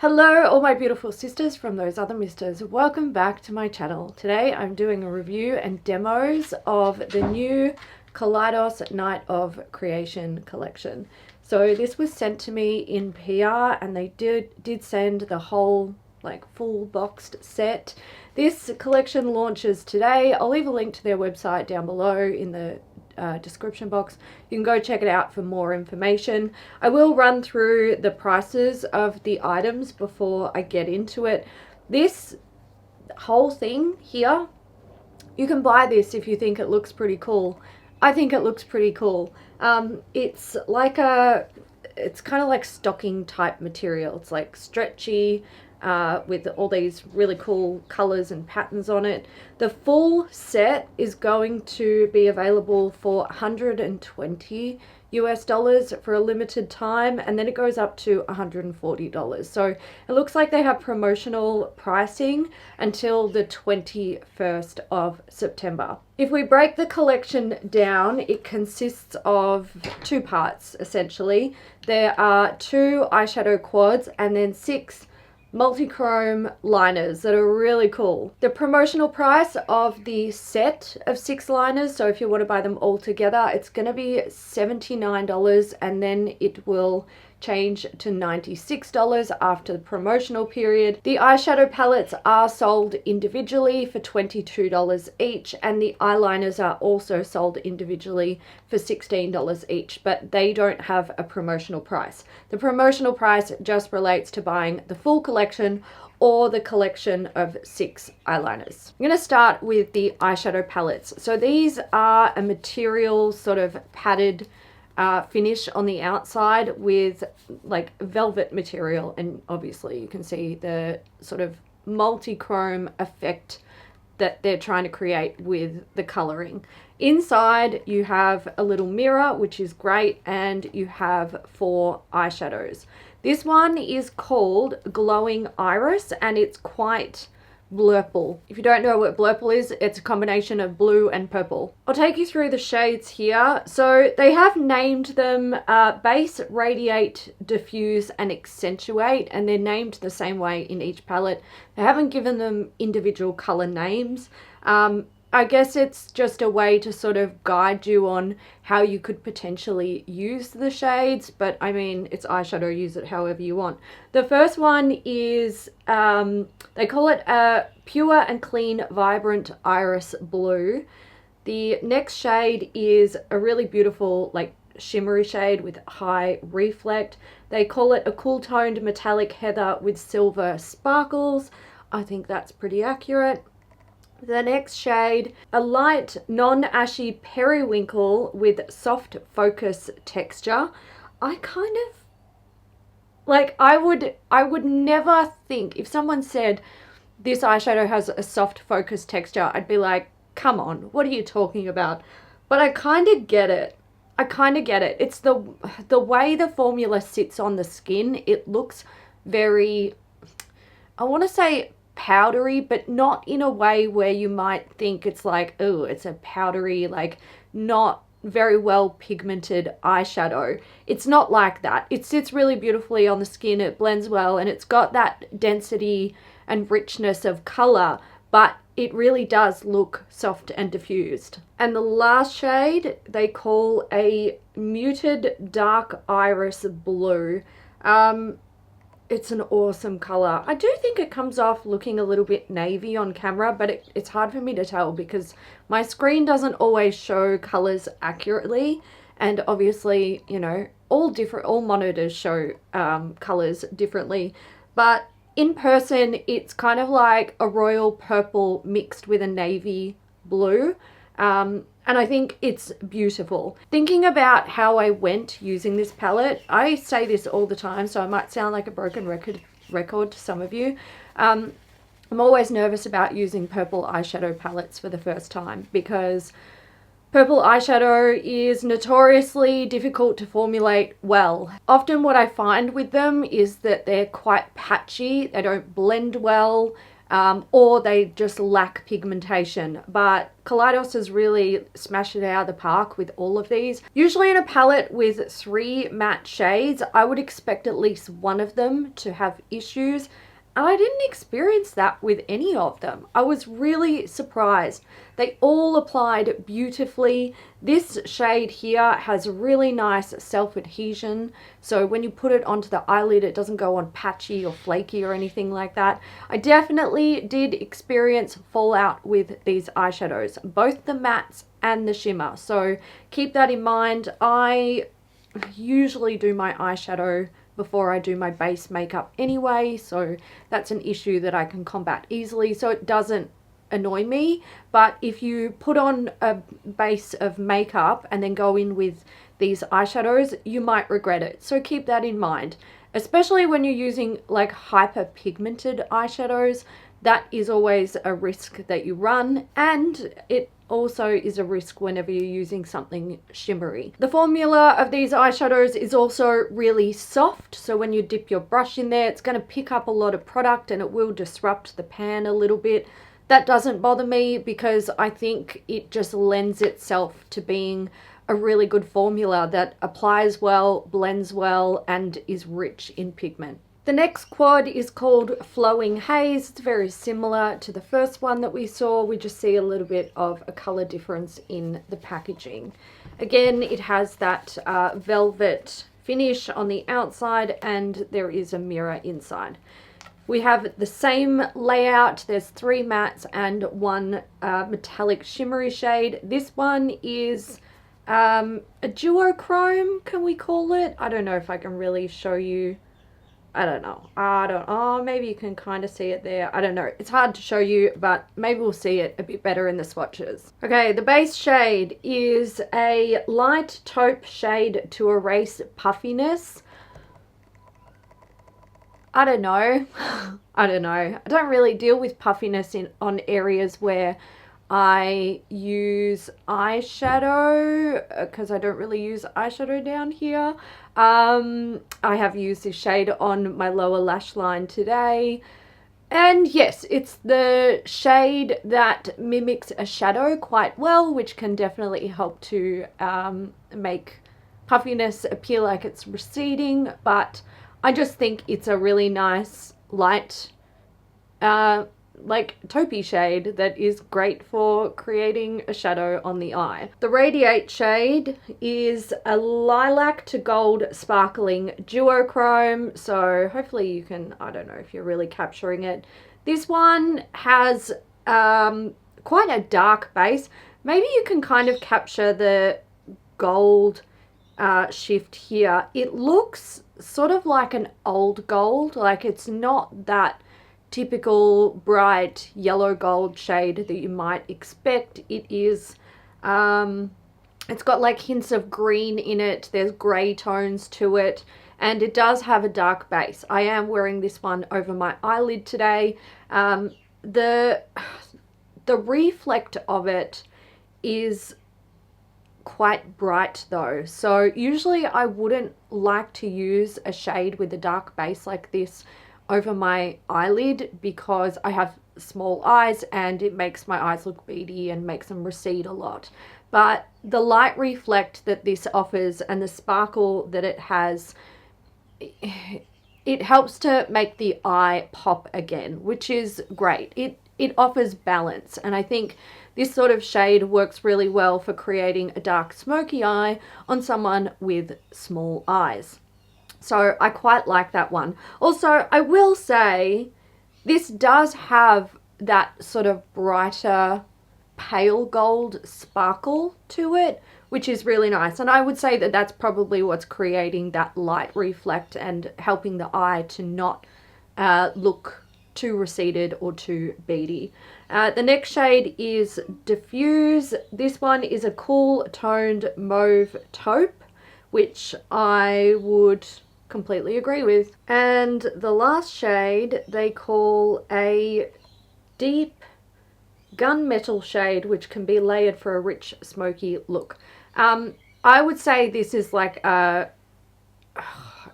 Hello all my beautiful sisters from those other misters. Welcome back to my channel. Today I'm doing a review and demos of the new Kaleidos Night of Creation collection. So this was sent to me in PR and they did send the whole full boxed set. This collection launches today. I'll leave a link to their website down below in the description box. You can go check it out for more information. I will run through the prices of the items before I get into it. This whole thing here, you can buy this if you think it looks pretty cool. I think it looks pretty cool. It's kind of like stocking type material. It's like stretchy, with all these really cool colors and patterns on it. The full set is going to be available for $120 US for a limited time, and then it goes up to $140. So it looks like they have promotional pricing until the 21st of September. If we break the collection down, it consists of two parts essentially. There are 2 eyeshadow quads and then 6 multichrome liners that are really cool. The promotional price of the set of 6 liners, so if you want to buy them all together, it's going to be $79 and then it will change to $96 after the promotional period. The eyeshadow palettes are sold individually for $22 each, and the eyeliners are also sold individually for $16 each, but they don't have a promotional price. The promotional price just relates to buying the full collection or the collection of 6 eyeliners. I'm going to start with the eyeshadow palettes. So these are a material sort of padded finish on the outside with like velvet material, and obviously you can see the sort of multi-chrome effect that they're trying to create with the coloring. Inside you have a little mirror, which is great, and you have 4 eyeshadows. This one is called Glowing Iris and it's quite blurple. If you don't know what blurple is, it's a combination of blue and purple. I'll take you through the shades here. So they have named them Base, Radiate, Diffuse and Accentuate, and they're named the same way in each palette. They haven't given them individual color names. I guess it's just a way to sort of guide you on how you could potentially use the shades, but I mean, it's eyeshadow, use it however you want. The first one is, they call it a Pure and Clean Vibrant Iris Blue. The next shade is a really beautiful, like shimmery shade with high reflect. They call it a Cool Toned Metallic Heather with Silver Sparkles. I think that's pretty accurate. The next shade, a light non-ashy periwinkle with soft focus texture. I kind of like, I would never think, if someone said this eyeshadow has a soft focus texture, I'd be like, come on, what are you talking about? But I kind of get it. I kind of get it. It's the way the formula sits on the skin. It looks very, I want to say powdery, but not in a way where you might think it's like, oh, it's a powdery, like not very well pigmented eyeshadow. It's not like that. It sits really beautifully on the skin, it blends well, and it's got that density and richness of color, but it really does look soft and diffused. And the last shade they call a Muted Dark Iris Blue. It's an awesome color. I do think it comes off looking a little bit navy on camera, but it's hard for me to tell because my screen doesn't always show colors accurately, and obviously, you know, all monitors show colors differently, but in person it's kind of like a royal purple mixed with a navy blue. And I think it's beautiful. Thinking about how I went using this palette, I say this all the time, so I might sound like a broken record to some of you. I'm always nervous about using purple eyeshadow palettes for the first time because purple eyeshadow is notoriously difficult to formulate well. Often what I find with them is that they're quite patchy, they don't blend well. or they just lack pigmentation. But Kaleidos has really smashed it out of the park with all of these. Usually in a palette with 3 matte shades, I would expect at least one of them to have issues. And I didn't experience that with any of them. I was really surprised. They all applied beautifully. This shade here has really nice self-adhesion. So when you put it onto the eyelid, it doesn't go on patchy or flaky or anything like that. I definitely did experience fallout with these eyeshadows, both the mattes and the shimmer. So keep that in mind. I usually do my eyeshadow before I do my base makeup anyway, so that's an issue that I can combat easily, so it doesn't annoy me. But if you put on a base of makeup and then go in with these eyeshadows, you might regret it, so keep that in mind, especially when you're using like hyper pigmented eyeshadows. That is always a risk that you run, and it also is a risk whenever you're using something shimmery. The formula of these eyeshadows is also really soft, so when you dip your brush in there, it's going to pick up a lot of product and it will disrupt the pan a little bit. That doesn't bother me because I think it just lends itself to being a really good formula that applies well, blends well, and is rich in pigment. The next quad is called Flowing Haze. It's very similar to the first one that we saw. We just see a little bit of a color difference in the packaging. Again, it has that velvet finish on the outside and there is a mirror inside. We have the same layout. There's 3 mattes and 1 metallic shimmery shade. This one is a duochrome, can we call it? I don't know if I can really show you. I don't know. Oh, maybe you can kind of see it there. I don't know. It's hard to show you, but maybe we'll see it a bit better in the swatches. Okay, the base shade is a light taupe shade to erase puffiness. I don't know. I don't know. I don't really deal with puffiness on areas where I use eyeshadow, because I don't really use eyeshadow down here. I have used this shade on my lower lash line today. And yes, it's the shade that mimics a shadow quite well, which can definitely help to make puffiness appear like it's receding. But I just think it's a really nice light like taupey shade that is great for creating a shadow on the eye. The Radiate shade is a lilac to gold sparkling duochrome, so hopefully you can, I don't know if you're really capturing it. This one has quite a dark base. Maybe you can kind of capture the gold shift here. It looks sort of like an old gold, like it's not that typical bright yellow gold shade that you might expect. It is it's got like hints of green in it, there's gray tones to it, and it does have a dark base. I am wearing this one over my eyelid today. The reflect of it is quite bright though, so usually I wouldn't like to use a shade with a dark base like this over my eyelid because I have small eyes and it makes my eyes look beady and makes them recede a lot. But the light reflect that this offers and the sparkle that it has, it helps to make the eye pop again, which is great. It offers balance, and I think this sort of shade works really well for creating a dark smoky eye on someone with small eyes. So I quite like that one. Also, I will say this does have that sort of brighter pale gold sparkle to it, which is really nice. And I would say that that's probably what's creating that light reflect and helping the eye to not look too receded or too beady. The next shade is Diffuse. This one is a cool toned mauve taupe, which I would completely agree with. And the last shade they call a deep gunmetal shade, which can be layered for a rich smoky look. I would say this is like a,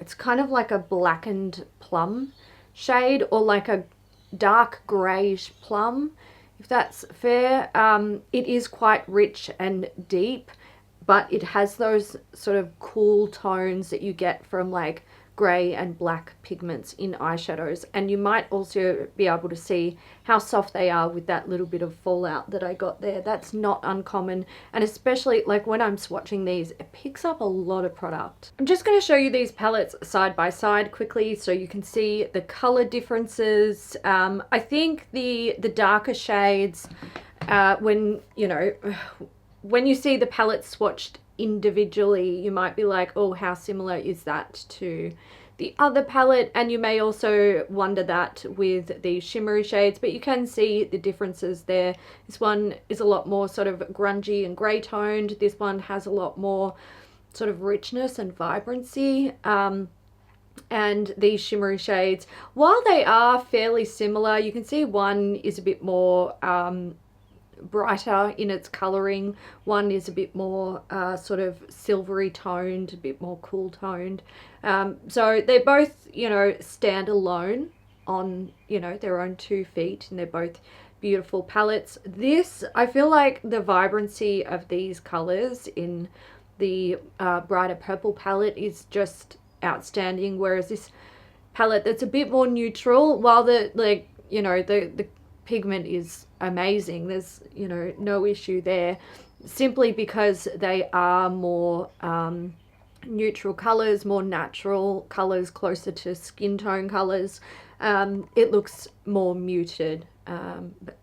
it's kind of like a blackened plum shade, or like a dark greyish plum, if that's fair. It is quite rich and deep, but it has those sort of cool tones that you get from like grey and black pigments in eyeshadows. And you might also be able to see how soft they are with that little bit of fallout that I got there. That's not uncommon, and especially like when I'm swatching these, it picks up a lot of product. I'm just going to show you these palettes side by side quickly so you can see the color differences. I think the darker shades, when you see the palettes swatched individually, you might be like, oh, how similar is that to the other palette? And you may also wonder that with the shimmery shades, but you can see the differences there. This one is a lot more sort of grungy and grey toned. This one has a lot more sort of richness and vibrancy. And these shimmery shades, while they are fairly similar, you can see one is a bit more brighter in its coloring, one is a bit more sort of silvery toned, a bit more cool toned. So they both, stand alone on, their own 2 feet, and they're both beautiful palettes. This, I feel like the vibrancy of these colors in the brighter purple palette is just outstanding, whereas this palette that's a bit more neutral, while the pigment is amazing, there's no issue there, simply because they are more neutral colors, more natural colors, closer to skin tone colors. It looks more muted, but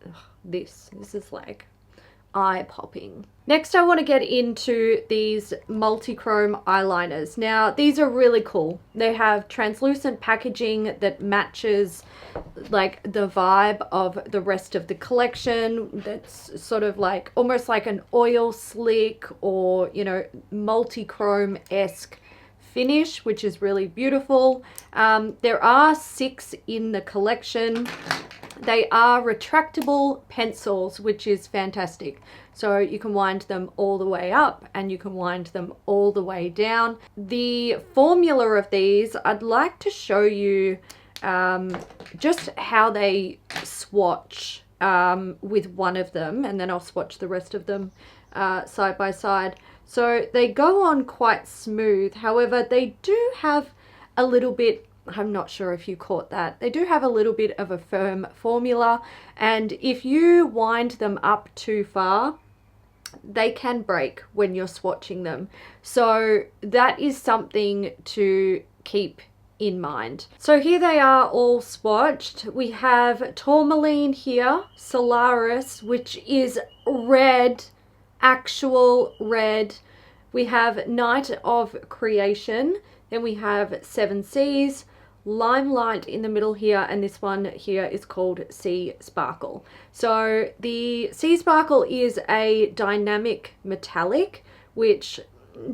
this is like eye-popping. Next, I want to get into these multichrome eyeliners. Now, these are really cool. They have translucent packaging that matches like the vibe of the rest of the collection. That's sort of like almost like an oil slick or, multichrome-esque finish, which is really beautiful. There are 6 in the collection. They are retractable pencils, which is fantastic. So you can wind them all the way up and you can wind them all the way down. The formula of these, I'd like to show you just how they swatch with one of them, and then I'll swatch the rest of them side by side. So they go on quite smooth. However, they do have a little bit, I'm not sure if you caught that, they do have a little bit of a firm formula, and if you wind them up too far, they can break when you're swatching them. So that is something to keep in mind. So here they are all swatched. We have tourmaline here, Solaris, which is red, actual red. We have Night of Creation, then we have Seven Seas, Limelight in the middle here, and this one here is called Sea Sparkle. So the Sea Sparkle is a dynamic metallic, which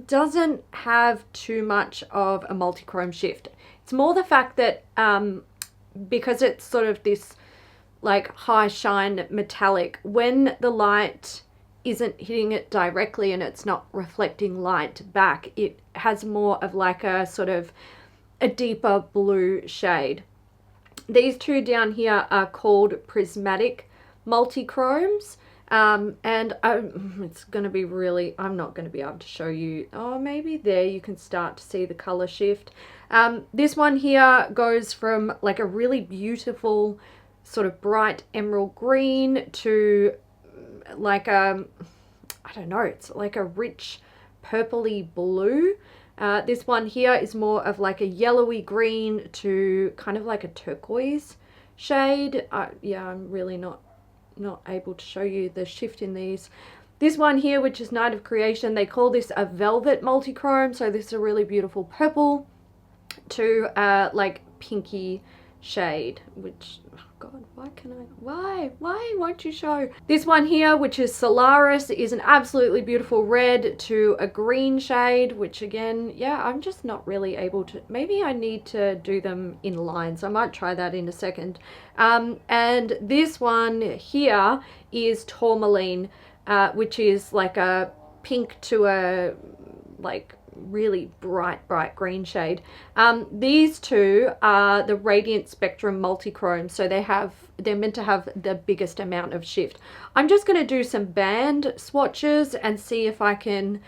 doesn't have too much of a multichrome shift. It's more the fact that because it's sort of this like high shine metallic, when the light isn't hitting it directly and it's not reflecting light back, it has more of like a sort of a deeper blue shade. These two down here are called prismatic multichromes, and it's going to be really, I'm not going to be able to show you, oh maybe there you can start to see the color shift. This one here goes from like a really beautiful sort of bright emerald green to like I don't know, it's like a rich purpley blue. This one here is more of like a yellowy green to kind of like a turquoise shade. Yeah, I'm really not able to show you the shift in these. This one here, which is Night of Creation, they call this a velvet multichrome. So this is a really beautiful purple to like pinky shade, which, oh God, why won't you show? This one here, which is Solaris, is an absolutely beautiful red to a green shade, which again, yeah, I'm just not really able to, maybe I need to do them in lines. I might try that in a second. And this one here is Tourmaline, which is like a pink to a like really bright green shade. These two are the Radiant Spectrum Multichrome, so they're meant to have the biggest amount of shift. I'm just going to do some band swatches and see if I can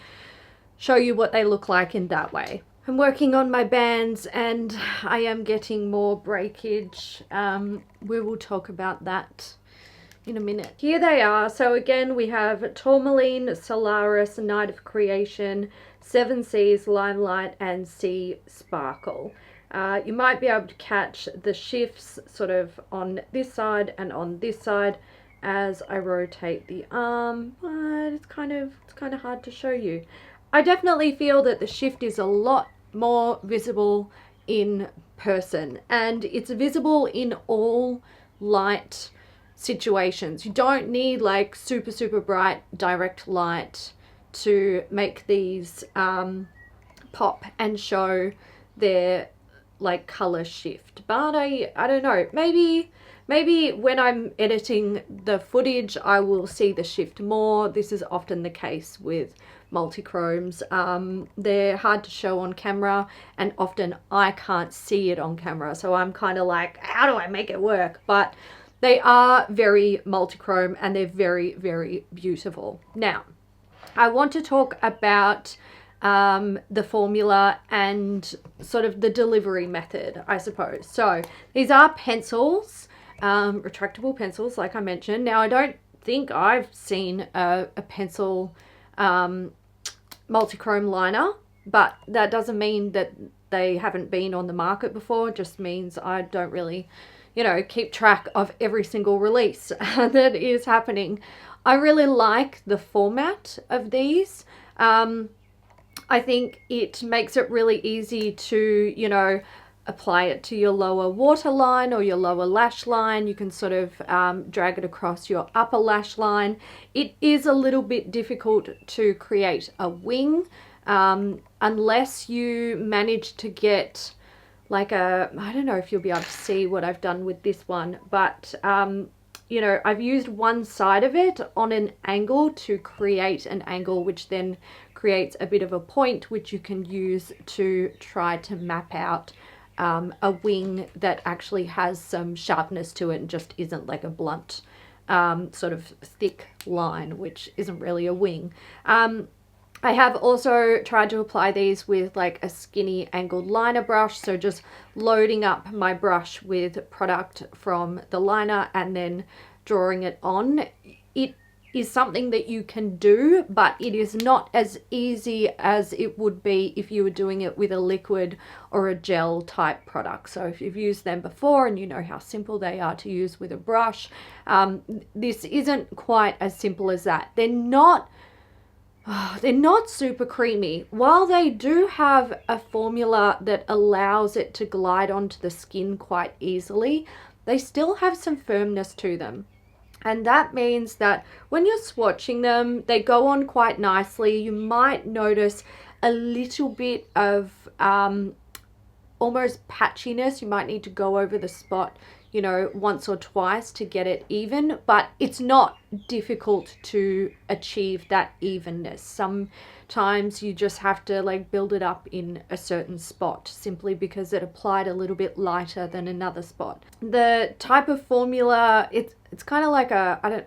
show you what they look like in that way. I'm working on my bands and I am getting more breakage. We will talk about that in a minute. Here they are. So again, we have Tourmaline, Solaris, Night of Creation, Seven Seas, Limelight, and Sea Sparkle. You might be able to catch the shifts sort of on this side and on this side as I rotate the arm, but it's kind of hard to show you. I definitely feel that the shift is a lot more visible in person, and it's visible in all light situations. You don't need like super bright direct light to make these pop and show their like color shift. But I don't know, maybe when I'm editing the footage I will see the shift more. This is often the case with multichromes. They're hard to show on camera, and often I can't see it on camera, so I'm kind of like, how do I make it work? But they are very multichrome and they're very beautiful. Now I want to talk about the formula and sort of the delivery method, I suppose. So these are pencils, retractable pencils, like I mentioned. Now I don't think I've seen a pencil multichrome liner, but that doesn't mean that they haven't been on the market before. It just means I don't really, you know, keep track of every single release that is happening. I really like the format of these. I think it makes it really easy to, you know, apply it to your lower waterline or your lower lash line. You can sort of drag it across your upper lash line. It is a little bit difficult to create a wing unless you manage to get like a, I don't know if you'll be able to see what I've done with this one, but you know, I've used one side of it on an angle to create an angle, which then creates a bit of a point, which you can use to try to map out a wing that actually has some sharpness to it and just isn't like a blunt sort of thick line, which isn't really a wing. I have also tried to apply these with like a skinny angled liner brush, so just loading up my brush with product from the liner and then drawing it on. It is something that you can do, but it is not as easy as it would be if you were doing it with a liquid or a gel type product. So if you've used them before and you know how simple they are to use with a brush, this isn't quite as simple as that. They're not super creamy. While they do have a formula that allows it to glide onto the skin quite easily, they still have some firmness to them. And that means that when you're swatching them, they go on quite nicely. You might notice a little bit of almost patchiness. You might need to go over the spot, you know, once or twice to get it even, but it's not difficult to achieve that evenness. Sometimes you just have to like build it up in a certain spot simply because it applied a little bit lighter than another spot. The type of formula, it's kind of like I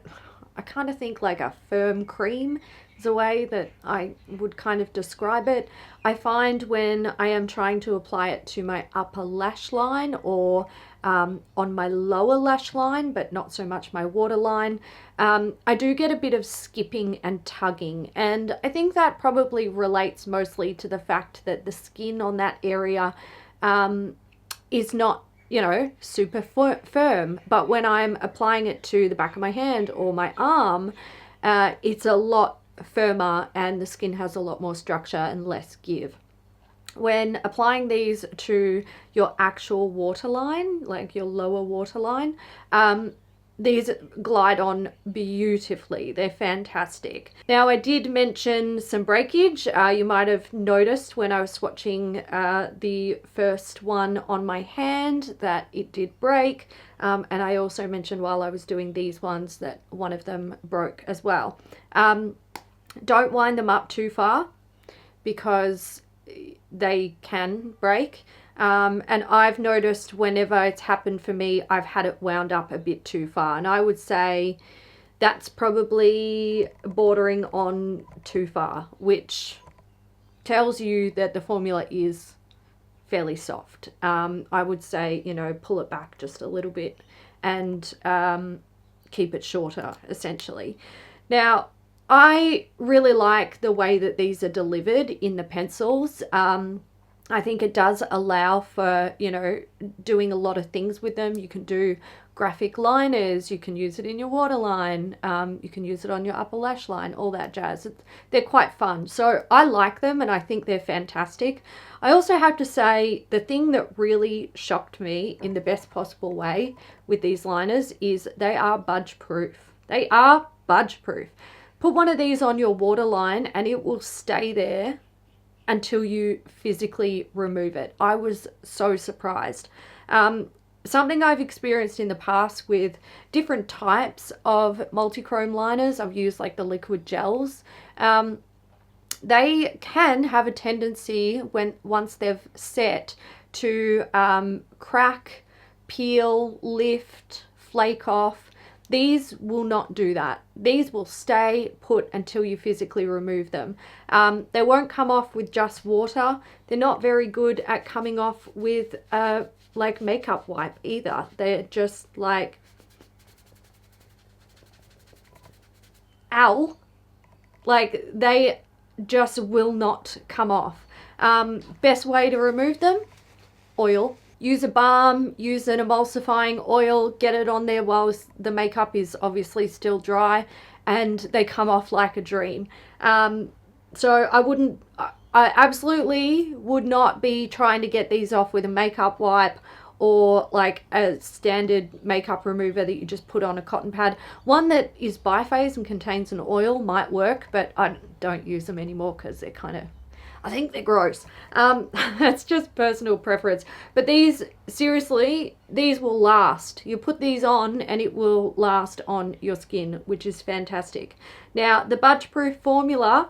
kind of think like a firm cream is a way that I would kind of describe it. I find when I am trying to apply it to my upper lash line or on my lower lash line, but not so much my waterline, I do get a bit of skipping and tugging, and I think that probably relates mostly to the fact that the skin on that area is not, you know, super firm, but when I'm applying it to the back of my hand or my arm, it's a lot firmer and the skin has a lot more structure and less give. When applying these to your actual waterline, like your lower waterline, these glide on beautifully. They're fantastic. Now, I did mention some breakage. You might have noticed when I was swatching the first one on my hand that it did break. And I also mentioned while I was doing these ones that one of them broke as well. Don't wind them up too far, because they can break. And I've noticed whenever it's happened for me, I've had it wound up a bit too far. And I would say that's probably bordering on too far, which tells you that the formula is fairly soft. I would say, you know, pull it back just a little bit and keep it shorter, essentially. Now, I really like the way that these are delivered in the pencils. I think it does allow for, you know, doing a lot of things with them. You can do graphic liners, you can use it in your waterline, you can use it on your upper lash line, all that jazz. They're quite fun. So I like them and I think they're fantastic. I also have to say the thing that really shocked me in the best possible way with these liners is they are budge proof. They are budge proof. Put one of these on your waterline and it will stay there until you physically remove it. I was so surprised. Something I've experienced in the past with different types of multichrome liners, I've used like the liquid gels, they can have a tendency once they've set to crack, peel, lift, flake off. These will not do that. These will stay put until you physically remove them. They won't come off with just water. They're not very good at coming off with like makeup wipe either. They're just like, ow. Like they just will not come off. Best way to remove them? Oil. Use a balm, use an emulsifying oil, get it on there while the makeup is obviously still dry, and they come off like a dream. So I absolutely would not be trying to get these off with a makeup wipe or like a standard makeup remover that you just put on a cotton pad. One that is biphase and contains an oil might work, but I don't use them anymore because they're kind of, I think they're gross. That's just personal preference. But these, seriously, these will last. You put these on and it will last on your skin, which is fantastic. Now, the budge proof formula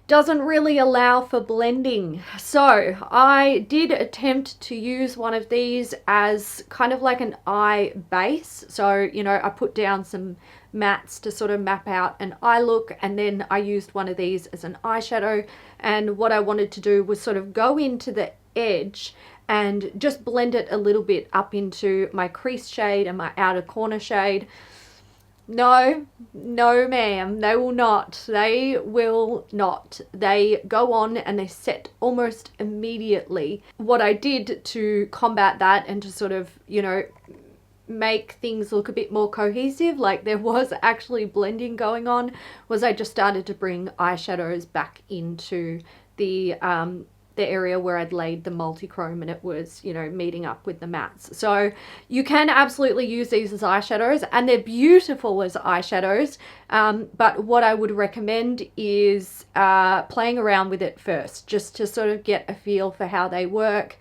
doesn't really allow for blending. So I did attempt to use one of these as kind of like an eye base. So, you know, I put down some mattes to sort of map out an eye look, and then I used one of these as an eyeshadow. And what I wanted to do was sort of go into the edge and just blend it a little bit up into my crease shade and my outer corner shade. No ma'am, they will not. They will not. They go on and they set almost immediately. What I did to combat that and to sort of, you know, make things look a bit more cohesive, like there was actually blending going on, was I just started to bring eyeshadows back into the area where I'd laid the multichrome and it was, you know, meeting up with the mattes. So you can absolutely use these as eyeshadows and they're beautiful as eyeshadows, but what I would recommend is playing around with it first, just to sort of get a feel for how they work.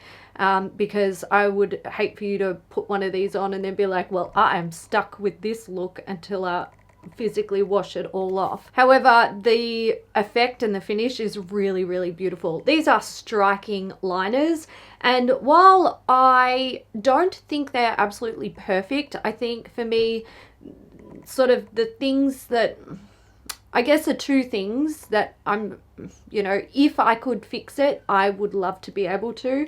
Because I would hate for you to put one of these on and then be like, well, I am stuck with this look until I physically wash it all off. However, the effect and the finish is really, really beautiful. These are striking liners, and while I don't think they're absolutely perfect, I think for me, sort of the things that, I guess the two things that I'm, you know, if I could fix it, I would love to be able to.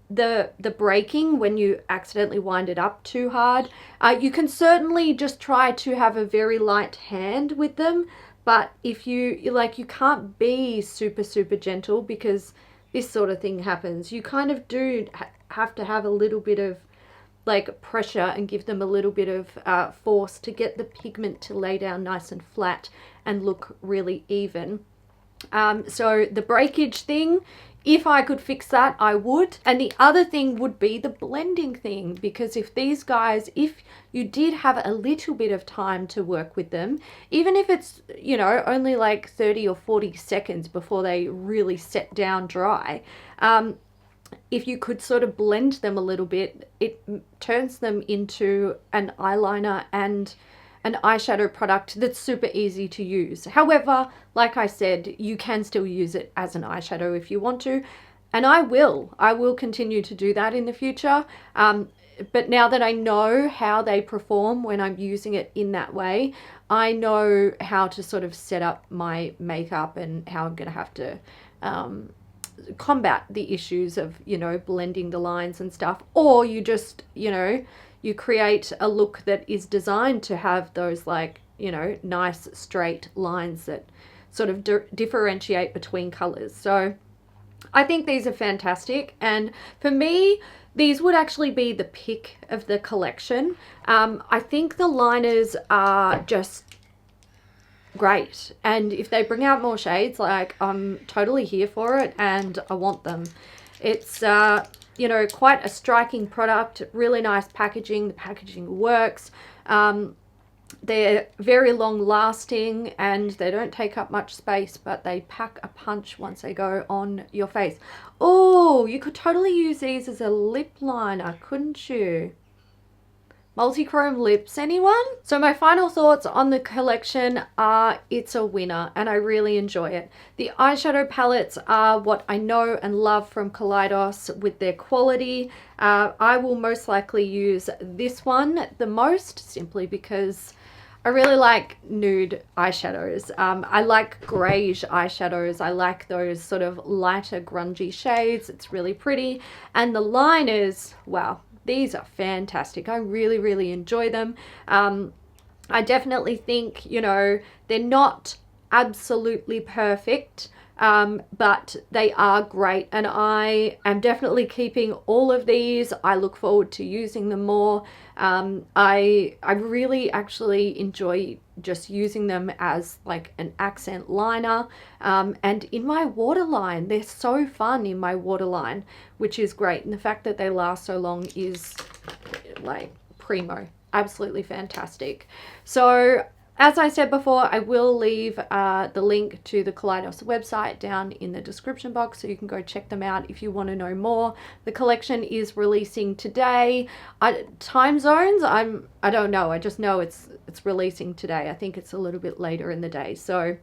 The breaking when you accidentally wind it up too hard. You can certainly just try to have a very light hand with them, but if you can't be super, super gentle because this sort of thing happens. You kind of do have to have a little bit of like pressure and give them a little bit of force to get the pigment to lay down nice and flat and look really even. So the breakage thing, if I could fix that, I would. And the other thing would be the blending thing, because if these guys, if you did have a little bit of time to work with them, even if it's, you know, only like 30 or 40 seconds before they really set down dry, if you could sort of blend them a little bit, it turns them into an eyeliner and an eyeshadow product that's super easy to use. However, like I said, you can still use it as an eyeshadow if you want to, and I will continue to do that in the future. But now that I know how they perform when I'm using it in that way, I know how to sort of set up my makeup and how I'm going to have to combat the issues of, you know, blending the lines and stuff. Or you just, you know, you create a look that is designed to have those, like, you know, nice straight lines that sort of differentiate between colors. So I think these are fantastic, and for me, these would actually be the pick of the collection. I think the liners are just great, and if they bring out more shades, like, I'm totally here for it and I want them. It's you know, quite a striking product, really nice packaging. The packaging works. They're very long lasting and they don't take up much space, but they pack a punch once they go on your face. Oh, you could totally use these as a lip liner, couldn't you? Multichrome lips, anyone? So my final thoughts on the collection are it's a winner and I really enjoy it. The eyeshadow palettes are what I know and love from Kaleidos with their quality. I will most likely use this one the most, simply because I really like nude eyeshadows. I like greyish eyeshadows. I like those sort of lighter grungy shades. It's really pretty. And the liners, wow. These are fantastic. I really, really enjoy them. I definitely think, you know, they're not absolutely perfect, but they are great. And I am definitely keeping all of these. I look forward to using them more. I really actually enjoy just using them as like an accent liner, and in my waterline. They're so fun in my waterline, which is great, and the fact that they last so long is like primo, absolutely fantastic. So as I said before, I will leave the link to the Kaleidos website down in the description box, so you can go check them out if you want to know more. The collection is releasing today. Time zones, I don't know. I just know it's releasing today. I think it's a little bit later in the day. So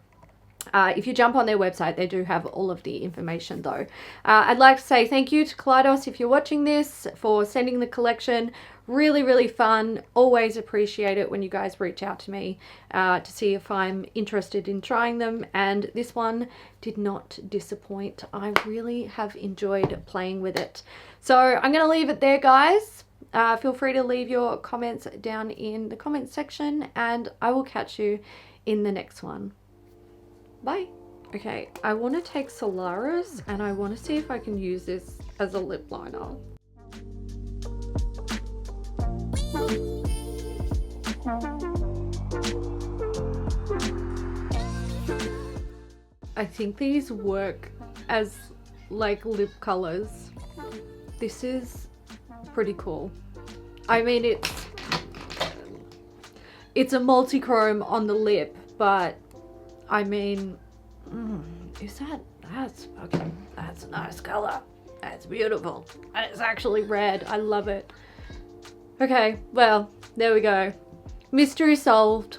if you jump on their website, they do have all of the information though. I'd like to say thank you to Kaleidos if you're watching this for sending the collection. Really, really fun. Always appreciate it when you guys reach out to me to see if I'm interested in trying them. And this one did not disappoint. I really have enjoyed playing with it. So I'm going to leave it there, guys. Feel free to leave your comments down in the comments section, and I will catch you in the next one. Bye. Okay, I want to take Solaris and I want to see if I can use this as a lip liner. I think these work as like lip colors. This is pretty cool. I mean, it's a multichrome on the lip, but I mean, that's a nice color. That's beautiful. And it's actually red. I love it. Okay, well, there we go. Mystery solved.